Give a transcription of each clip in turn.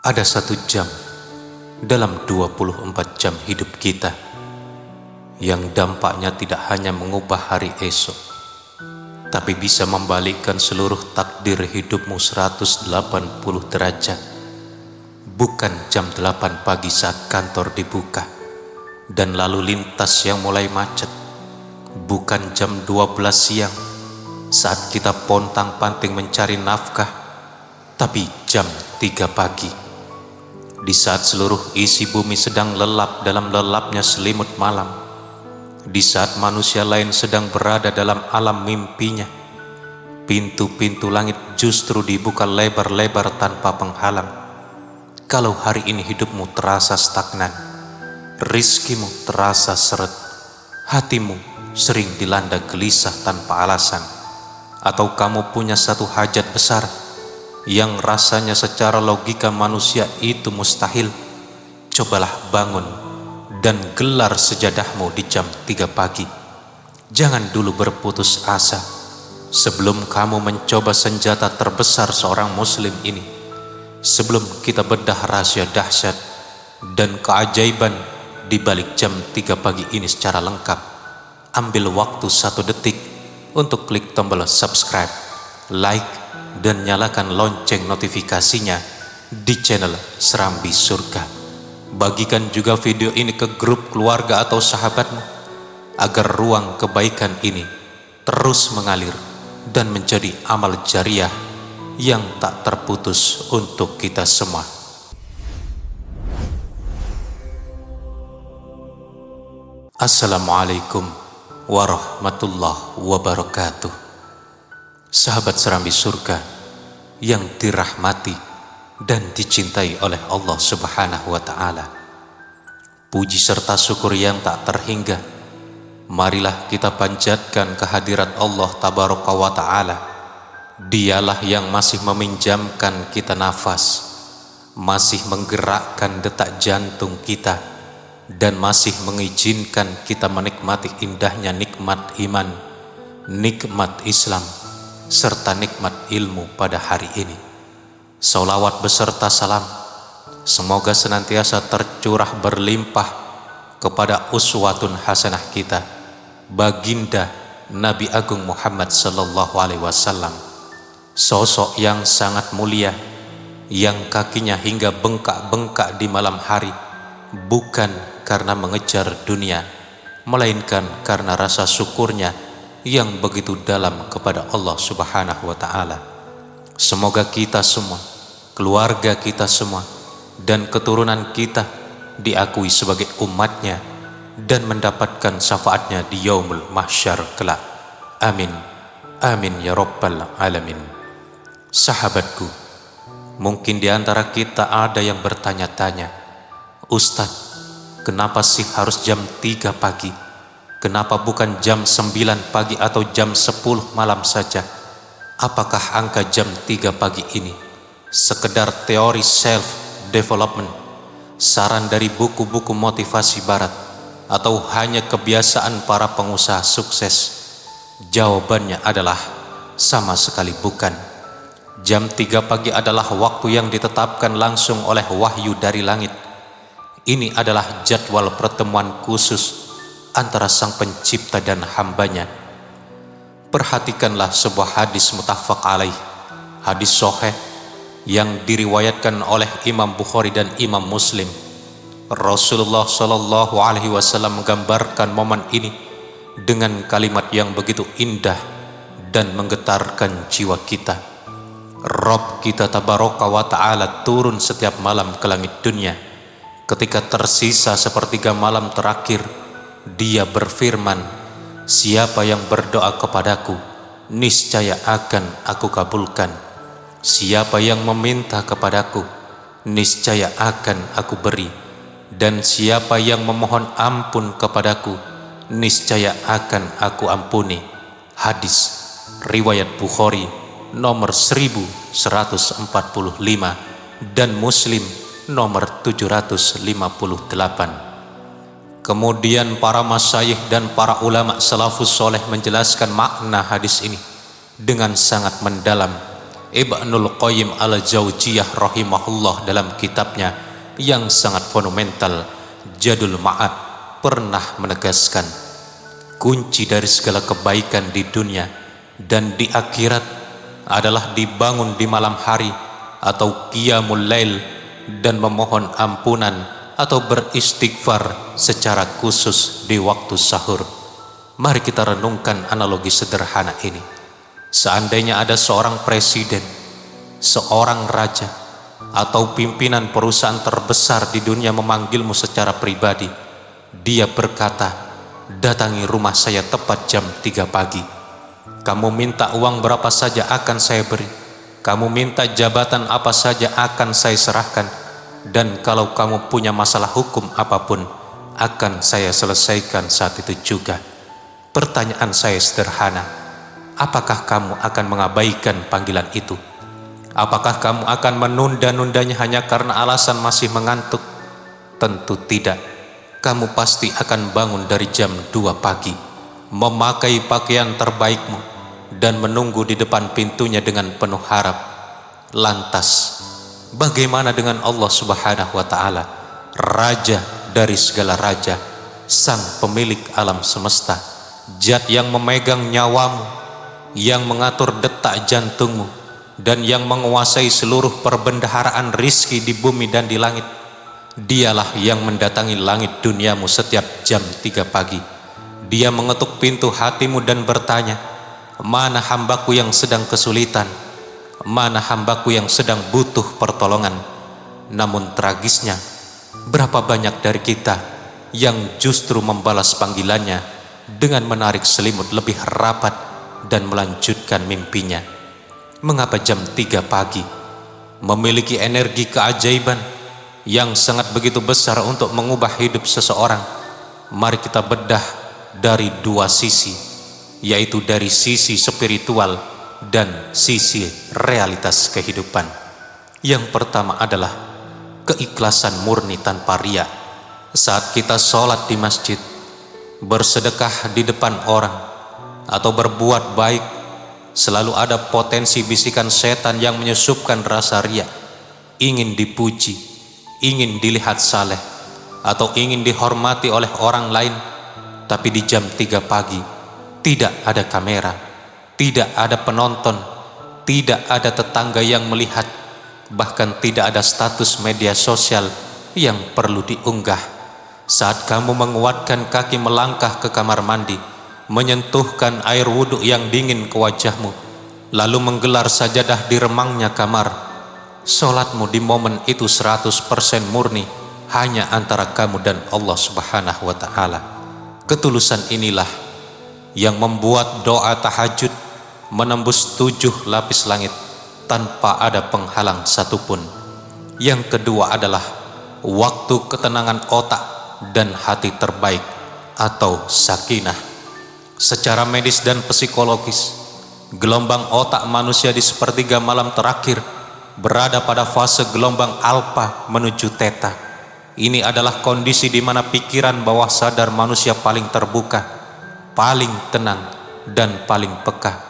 Ada satu jam dalam 24 jam hidup kita yang dampaknya tidak hanya mengubah hari esok, tapi bisa membalikkan seluruh takdir hidupmu 180 derajat. Bukan jam 8 pagi saat kantor dibuka dan lalu lintas yang mulai macet. Bukan jam 12 siang saat kita pontang-panting mencari nafkah, tapi jam 3 pagi. Di saat seluruh isi bumi sedang lelap dalam lelapnya selimut malam, di saat manusia lain sedang berada dalam alam mimpinya, pintu-pintu langit justru dibuka lebar-lebar tanpa penghalang. Kalau hari ini hidupmu terasa stagnan, rizkimu terasa seret, hatimu sering dilanda gelisah tanpa alasan, atau kamu punya satu hajat besar yang rasanya secara logika manusia itu mustahil, cobalah bangun dan gelar sejadahmu di jam 3 pagi. Jangan dulu berputus asa sebelum kamu mencoba senjata terbesar seorang muslim ini. Sebelum kita bedah rahasia dahsyat dan keajaiban di balik jam 3 pagi ini secara lengkap, ambil waktu 1 detik untuk klik tombol subscribe, like, dan nyalakan lonceng notifikasinya di channel Serambi Surga. Bagikan juga video ini ke grup keluarga atau sahabatmu agar ruang kebaikan ini terus mengalir dan menjadi amal jariah yang tak terputus untuk kita semua. Assalamualaikum warahmatullahi wabarakatuh. Sahabat Serambi Surga yang dirahmati dan dicintai oleh Allah Subhanahu wa Ta'ala, puji serta syukur yang tak terhingga marilah kita panjatkan kehadirat Allah Tabaraka wa Ta'ala. Dialah yang masih meminjamkan kita nafas, masih menggerakkan detak jantung kita, dan masih mengizinkan kita menikmati indahnya nikmat iman, nikmat Islam, serta nikmat ilmu pada hari ini. Sholawat beserta salam semoga senantiasa tercurah berlimpah kepada uswatun hasanah kita, baginda Nabi Agung Muhammad sallallahu alaihi wasallam, sosok yang sangat mulia, yang kakinya hingga bengkak-bengkak di malam hari, bukan karena mengejar dunia, melainkan karena rasa syukurnya yang begitu dalam kepada Allah Subhanahu wa Ta'ala. Semoga kita semua, keluarga kita semua, dan keturunan kita diakui sebagai umatnya dan mendapatkan syafaatnya di yaumul mahsyar kelak. Amin, amin ya rabbal alamin. Sahabatku, mungkin di antara kita ada yang bertanya-tanya, Ustadz, kenapa sih harus jam 3 pagi? Kenapa bukan jam 9 pagi atau jam 10 malam saja? Apakah angka jam 3 pagi ini sekedar teori self-development, saran dari buku-buku motivasi barat, atau hanya kebiasaan para pengusaha sukses? Jawabannya adalah sama sekali bukan. Jam 3 pagi adalah waktu yang ditetapkan langsung oleh wahyu dari langit. Ini adalah jadwal pertemuan khusus antara Sang Pencipta dan hambanya. Perhatikanlah sebuah hadis muttafaq alaih, hadis sahih yang diriwayatkan oleh Imam Bukhari dan Imam Muslim. Rasulullah sallallahu alaihi wasallam menggambarkan momen ini dengan kalimat yang begitu indah dan menggetarkan jiwa kita. Rabb kita Tabaraka wa Ta'ala turun setiap malam ke langit dunia. Ketika tersisa sepertiga malam terakhir, Dia berfirman, siapa yang berdoa kepadaku, niscaya akan aku kabulkan. Siapa yang meminta kepadaku, niscaya akan aku beri. Dan siapa yang memohon ampun kepadaku, niscaya akan aku ampuni. Hadis riwayat Bukhari nomor 1145 dan Muslim nomor 758. Kemudian para masyayikh dan para ulama salafus soleh menjelaskan makna hadis ini dengan sangat mendalam Ibnul Qayyim al-Jauziyah rahimahullah dalam kitabnya yang sangat monumental Zadul Ma'ad pernah menegaskan, kunci dari segala kebaikan di dunia dan di akhirat adalah dibangun di malam hari atau qiyamul lail dan memohon ampunan atau beristighfar secara khusus di waktu sahur. Mari kita renungkan analogi sederhana ini. Seandainya ada seorang presiden, seorang raja, atau pimpinan perusahaan terbesar di dunia memanggilmu secara pribadi, dia berkata, datangi rumah saya tepat jam 3 pagi. Kamu minta uang berapa saja akan saya beri. Kamu minta jabatan apa saja akan saya serahkan. Dan kalau kamu punya masalah hukum apapun, akan saya selesaikan saat itu juga. Pertanyaan saya sederhana, apakah kamu akan mengabaikan panggilan itu? Apakah kamu akan menunda-nundanya hanya karena alasan masih mengantuk? Tentu tidak. Kamu pasti akan bangun dari jam 2 pagi, memakai pakaian terbaikmu, dan menunggu di depan pintunya dengan penuh harap. Lantas, bagaimana dengan Allah Subhanahu wa Ta'ala, Raja dari segala raja, Sang pemilik alam semesta, Zat yang memegang nyawamu, yang mengatur detak jantungmu, dan yang menguasai seluruh perbendaharaan rizki di bumi dan di langit. Dialah yang mendatangi langit duniamu setiap jam 3 pagi. Dia mengetuk pintu hatimu dan bertanya, mana hambaku yang sedang kesulitan? Mana hambaku yang sedang butuh pertolongan? Namun tragisnya, berapa banyak dari kita yang justru membalas panggilannya dengan menarik selimut lebih rapat dan melanjutkan mimpinya. Mengapa jam 3 pagi memiliki energi keajaiban yang sangat begitu besar untuk mengubah hidup seseorang? Mari kita bedah dari dua sisi, yaitu dari sisi spiritual dan sisi realitas kehidupan. Yang pertama adalah keikhlasan murni tanpa riya. Saat kita sholat di masjid, bersedekah di depan orang, atau berbuat baik, selalu ada potensi bisikan setan yang menyusupkan rasa riya, ingin dipuji, ingin dilihat saleh, atau ingin dihormati oleh orang lain. Tapi di jam 3 pagi tidak ada kamera, tidak ada penonton, tidak ada tetangga yang melihat, bahkan tidak ada status media sosial yang perlu diunggah. Saat kamu menguatkan kaki melangkah ke kamar mandi, menyentuhkan air wudhu yang dingin ke wajahmu, lalu menggelar sajadah di remangnya kamar, sholatmu di momen itu 100% murni, hanya antara kamu dan Allah Subhanahu wa Ta'ala. Ketulusan inilah yang membuat doa tahajud menembus 7 lapis langit tanpa ada penghalang satupun. Yang kedua adalah waktu ketenangan otak dan hati terbaik atau sakinah. Secara medis dan psikologis, gelombang otak manusia di sepertiga malam terakhir berada pada fase gelombang alfa menuju theta. Ini adalah kondisi di mana pikiran bawah sadar manusia paling terbuka, paling tenang, dan paling peka.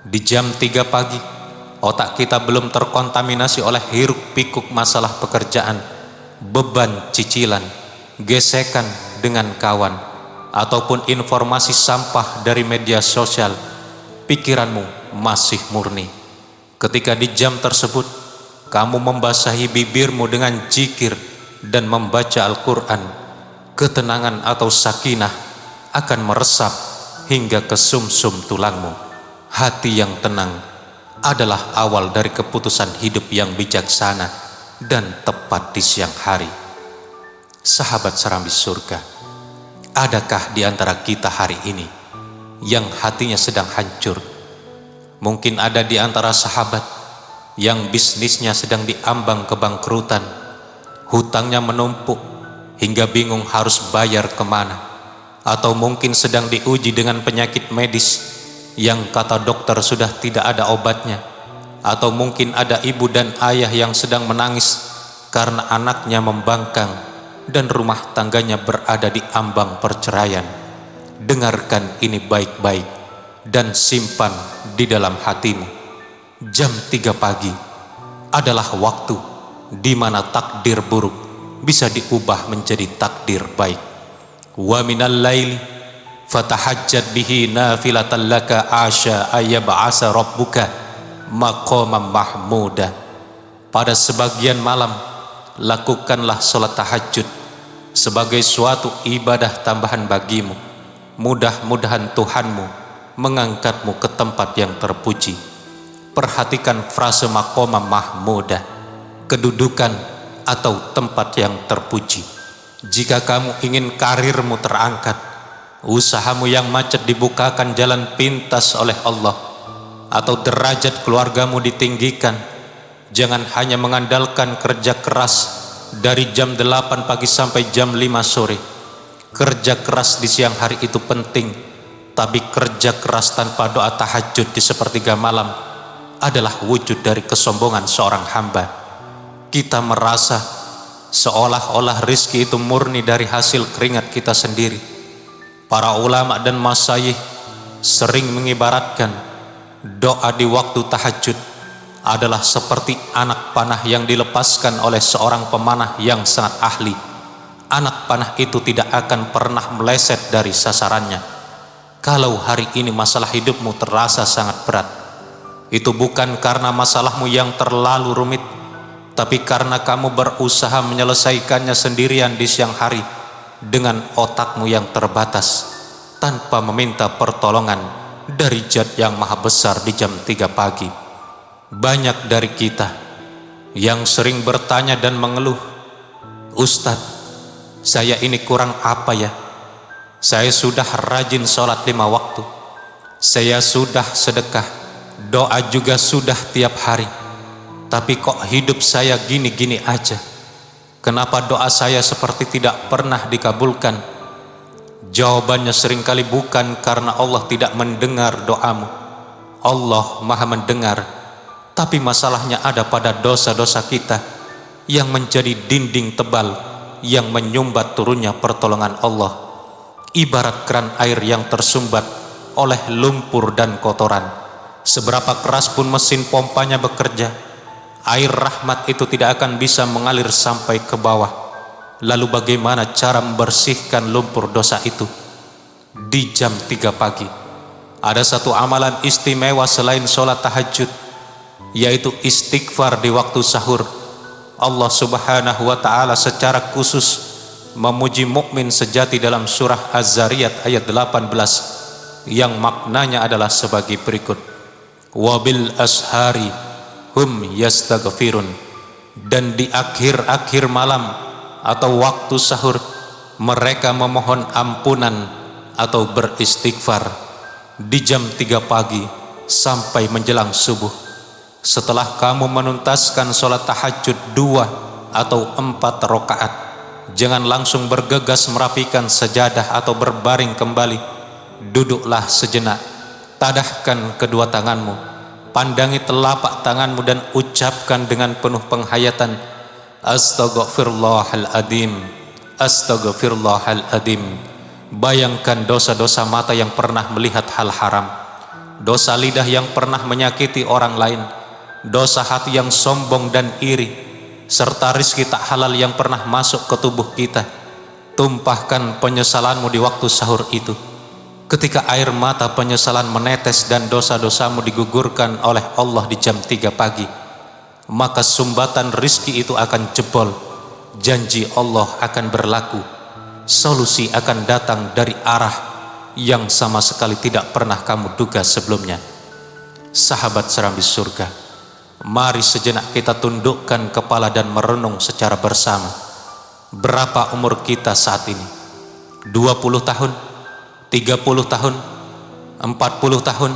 Di jam 3 pagi, otak kita belum terkontaminasi oleh hiruk pikuk masalah pekerjaan, beban cicilan, gesekan dengan kawan, ataupun informasi sampah dari media sosial. Pikiranmu masih murni. Ketika di jam tersebut kamu membasahi bibirmu dengan zikir dan membaca Al-Quran, ketenangan atau sakinah akan meresap hingga ke sumsum tulangmu. Hati yang tenang adalah awal dari keputusan hidup yang bijaksana dan tepat di siang hari. Sahabat serambi surga, adakah di antara kita hari ini yang hatinya sedang hancur? Mungkin ada di antara sahabat yang bisnisnya sedang diambang kebangkrutan, hutangnya menumpuk hingga bingung harus bayar kemana, atau mungkin sedang diuji dengan penyakit medis yang kata dokter sudah tidak ada obatnya, atau mungkin ada ibu dan ayah yang sedang menangis karena anaknya membangkang dan rumah tangganya berada di ambang perceraian. Dengarkan ini baik-baik dan simpan di dalam hatimu. Jam 3 pagi adalah waktu di mana takdir buruk bisa diubah menjadi takdir baik. Wa minal laili fatahajjad bihi nafilatan laka asya ayyab'asa rabbuka maqaman mahmuda. Pada sebagian malam lakukanlah salat tahajud sebagai suatu ibadah tambahan bagimu. Mudah-mudahan Tuhanmu mengangkatmu ke tempat yang terpuji. Perhatikan frase maqaman mahmuda, kedudukan atau tempat yang terpuji. Jika kamu ingin karirmu terangkat, usahamu yang macet dibukakan jalan pintas oleh Allah, atau derajat keluargamu ditinggikan, jangan hanya mengandalkan kerja keras dari jam 8 pagi sampai jam 5 sore. Kerja keras di siang hari itu penting, tapi kerja keras tanpa doa tahajud di sepertiga malam adalah wujud dari kesombongan seorang hamba. Kita merasa seolah-olah rizki itu murni dari hasil keringat kita sendiri. Para ulama dan masyayikh sering mengibaratkan doa di waktu tahajud adalah seperti anak panah yang dilepaskan oleh seorang pemanah yang sangat ahli. Anak panah itu tidak akan pernah meleset dari sasarannya. Kalau hari ini masalah hidupmu terasa sangat berat, itu bukan karena masalahmu yang terlalu rumit, tapi karena kamu berusaha menyelesaikannya sendirian di siang hari dengan otakmu yang terbatas, tanpa meminta pertolongan dari Zat yang maha besar di jam 3 pagi. Banyak dari kita yang sering bertanya dan mengeluh, "Ustadz, saya ini kurang apa ya? Saya sudah rajin sholat 5 waktu, saya sudah sedekah, doa juga sudah tiap hari, tapi kok hidup saya gini-gini aja? Kenapa doa saya seperti tidak pernah dikabulkan?" Jawabannya seringkali bukan karena Allah tidak mendengar doamu. Allah maha mendengar, tapi masalahnya ada pada dosa-dosa kita yang menjadi dinding tebal yang menyumbat turunnya pertolongan Allah. Ibarat keran air yang tersumbat oleh lumpur dan kotoran. Seberapa keras pun mesin pompanya bekerja, air rahmat itu tidak akan bisa mengalir sampai ke bawah. Lalu bagaimana cara membersihkan lumpur dosa itu? Di jam 3 pagi ada satu amalan istimewa selain sholat tahajud, yaitu istighfar di waktu sahur. Allah Subhanahu wa ta'ala secara khusus memuji mukmin sejati dalam surah Az-Zariyat ayat 18 yang maknanya adalah sebagai berikut: wabil ashari hum yastaghfirun. Dan di akhir-akhir malam atau waktu sahur mereka memohon ampunan atau beristighfar. Di jam 3 pagi sampai menjelang subuh, setelah kamu menuntaskan sholat tahajud 2 atau 4 rakaat, jangan langsung bergegas merapikan sajadah atau berbaring kembali. Duduklah sejenak, tadahkan kedua tanganmu, pandangi telapak tanganmu dan ucapkan dengan penuh penghayatan, Astaghfirullahaladzim, Astaghfirullahaladzim. Bayangkan dosa-dosa mata yang pernah melihat hal haram, dosa lidah yang pernah menyakiti orang lain, dosa hati yang sombong dan iri, serta rizki tak halal yang pernah masuk ke tubuh kita. Tumpahkan penyesalanmu di waktu sahur itu. Ketika air mata penyesalan menetes dan dosa-dosamu digugurkan oleh Allah di jam 3 pagi, maka sumbatan rizki itu akan jebol. Janji Allah akan berlaku. Solusi akan datang dari arah yang sama sekali tidak pernah kamu duga sebelumnya. Sahabat serambi surga, mari sejenak kita tundukkan kepala dan merenung secara bersama. Berapa umur kita saat ini? 20 tahun? 30 tahun? 40 tahun?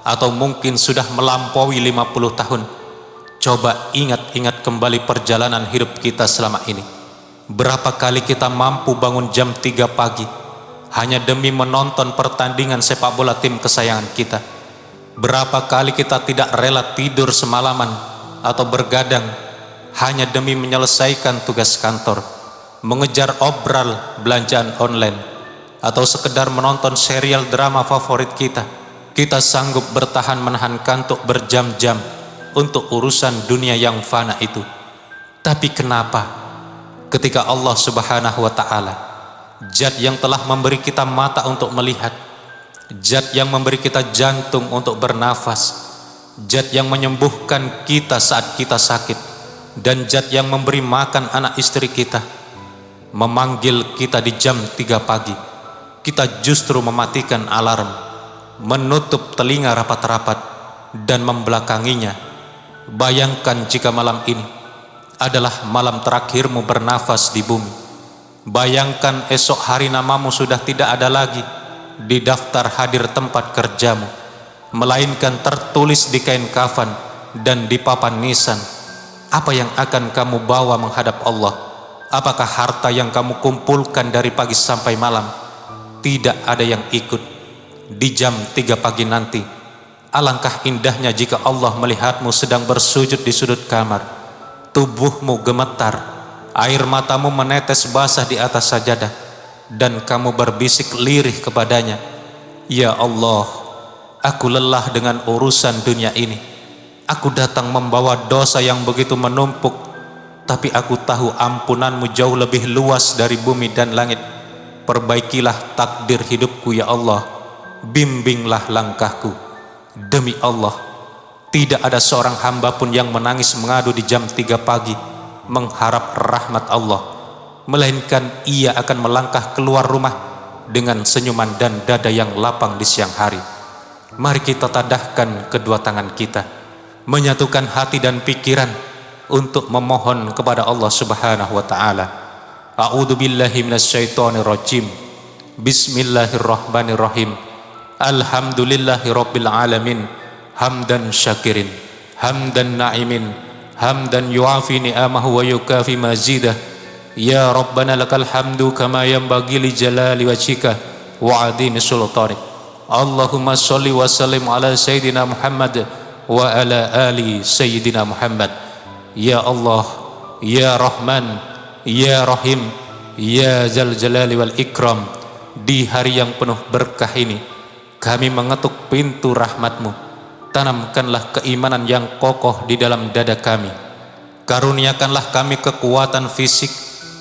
Atau mungkin sudah melampaui 50 tahun? Coba ingat-ingat kembali perjalanan hidup kita selama ini. Berapa kali kita mampu bangun jam 3 pagi hanya demi menonton pertandingan sepak bola tim kesayangan kita? Berapa kali kita tidak rela tidur semalaman atau bergadang hanya demi menyelesaikan tugas kantor, mengejar obral belanjaan online, atau sekedar menonton serial drama favorit kita? Kita sanggup bertahan menahan kantuk berjam-jam untuk urusan dunia yang fana itu. Tapi kenapa ketika Allah Subhanahu wa Ta'ala, Zat yang telah memberi kita mata untuk melihat, Zat yang memberi kita jantung untuk bernafas, Zat yang menyembuhkan kita saat kita sakit, dan Zat yang memberi makan anak istri kita, memanggil kita di jam 3 pagi, kita justru mematikan alarm, menutup telinga rapat-rapat dan membelakanginya. Bayangkan jika malam ini adalah malam terakhirmu bernafas di bumi. Bayangkan esok hari namamu sudah tidak ada lagi di daftar hadir tempat kerjamu, melainkan tertulis di kain kafan dan di papan nisan. Apa yang akan kamu bawa menghadap Allah? Apakah harta yang kamu kumpulkan dari pagi sampai malam? Tidak ada yang ikut. Di jam 3 pagi nanti, alangkah indahnya jika Allah melihatmu sedang bersujud di sudut kamar. Tubuhmu gemetar, air matamu menetes basah di atas sajadah, dan kamu berbisik lirih kepadanya, "Ya Allah, aku lelah dengan urusan dunia ini. Aku datang membawa dosa yang begitu menumpuk, tapi aku tahu ampunanmu jauh lebih luas dari bumi dan langit. Perbaikilah takdir hidupku ya Allah, bimbinglah langkahku." Demi Allah, tidak ada seorang hamba pun yang menangis mengadu di jam 3 pagi mengharap rahmat Allah, melainkan ia akan melangkah keluar rumah dengan senyuman dan dada yang lapang di siang hari. Mari kita tadahkan kedua tangan kita, menyatukan hati dan pikiran untuk memohon kepada Allah Subhanahu wa Ta'ala. A'udzu billahi minasyaitonir rajim. Bismillahirrahmanirrahim. Alhamdulillahi rabbil alamin, hamdan syakirin, hamdan na'imin, hamdan yuafi ni'amahu wa yukafi mazidah. Ya Rabbana lakal hamdu kama yanbaghi li jalali wajhika wa adhimi sultanik. Allahumma sholli wa sallim ala sayyidina Muhammad wa ala ali sayyidina Muhammad. Ya Allah, Ya Rahman, Ya Rahim, Ya Zal Jalali wal Ikram, di hari yang penuh berkah ini kami mengetuk pintu rahmat-Mu. Tanamkanlah keimanan yang kokoh di dalam dada kami. Karuniakanlah kami kekuatan fisik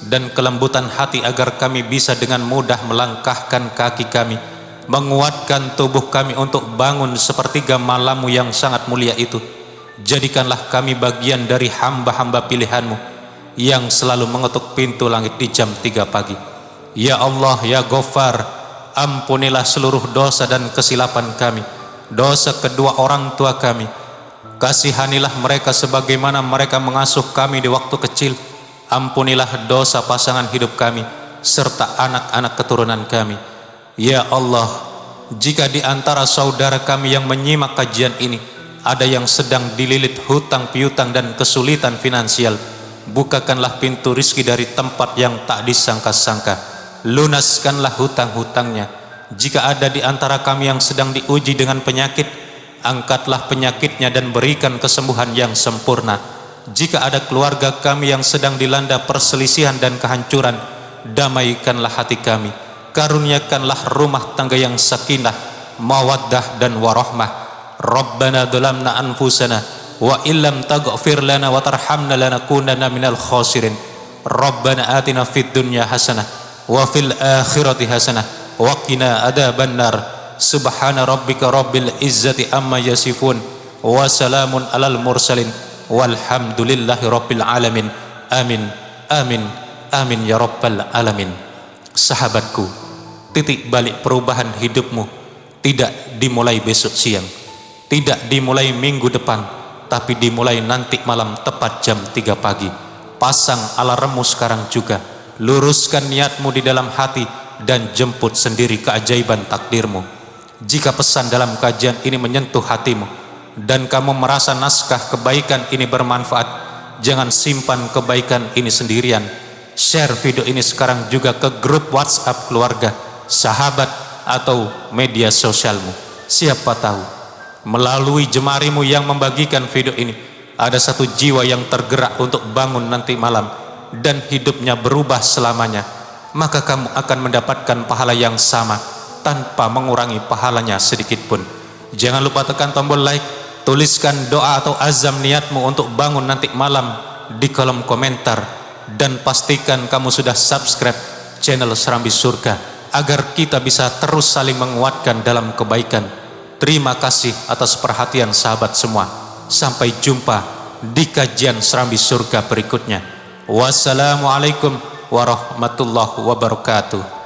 dan kelembutan hati agar kami bisa dengan mudah melangkahkan kaki kami, menguatkan tubuh kami untuk bangun sepertiga malam-Mu yang sangat mulia itu. Jadikanlah kami bagian dari hamba-hamba pilihan-Mu yang selalu mengetuk pintu langit di jam 3 pagi. Ya Allah, Ya Ghaffar, ampunilah seluruh dosa dan kesilapan kami, dosa kedua orang tua kami. Kasihanilah mereka sebagaimana mereka mengasuh kami di waktu kecil. Ampunilah dosa pasangan hidup kami serta anak-anak keturunan kami. Ya Allah, jika di antara saudara kami yang menyimak kajian ini ada yang sedang dililit hutang piutang dan kesulitan finansial, bukakanlah pintu rizki dari tempat yang tak disangka-sangka. Lunaskanlah hutang-hutangnya. Jika ada di antara kami yang sedang diuji dengan penyakit, angkatlah penyakitnya dan berikan kesembuhan yang sempurna. Jika ada keluarga kami yang sedang dilanda perselisihan dan kehancuran, damaikanlah hati kami. Karuniakanlah rumah tangga yang sakinah, mawaddah dan warahmah. Rabbana dhalamna anfusana wa illam taghfir lana wa tarhamna lanakunanna minal khasirin. Rabbana atina fid dunya hasanah wa fil akhirati hasanah wa qina adzabannar. Subhana rabbika rabbil izzati amma yasifun wa salamun alal mursalin walhamdulillahi rabbil alamin. Amin, amin, amin ya rabbal alamin. Sahabatku, titik balik perubahan hidupmu tidak dimulai besok siang, tidak dimulai minggu depan, tapi dimulai nanti malam tepat jam 3 pagi. Pasang alarmmu sekarang juga. Luruskan niatmu di dalam hati dan jemput sendiri keajaiban takdirmu. Jika pesan dalam kajian ini menyentuh hatimu dan kamu merasa naskah kebaikan ini bermanfaat, jangan simpan kebaikan ini sendirian. Share video ini sekarang juga ke grup WhatsApp keluarga, sahabat, atau media sosialmu. Siapa tahu melalui jemarimu yang membagikan video ini ada satu jiwa yang tergerak untuk bangun nanti malam dan hidupnya berubah selamanya. Maka kamu akan mendapatkan pahala yang sama tanpa mengurangi pahalanya sedikit pun. Jangan lupa tekan tombol like, Tuliskan doa atau azam niatmu untuk bangun nanti malam di kolom komentar, dan pastikan kamu sudah subscribe channel Serambi Surga agar kita bisa terus saling menguatkan dalam kebaikan. Terima kasih atas perhatian sahabat semua. Sampai jumpa di kajian Serambi Surga berikutnya. Wassalamualaikum warahmatullahi wabarakatuh.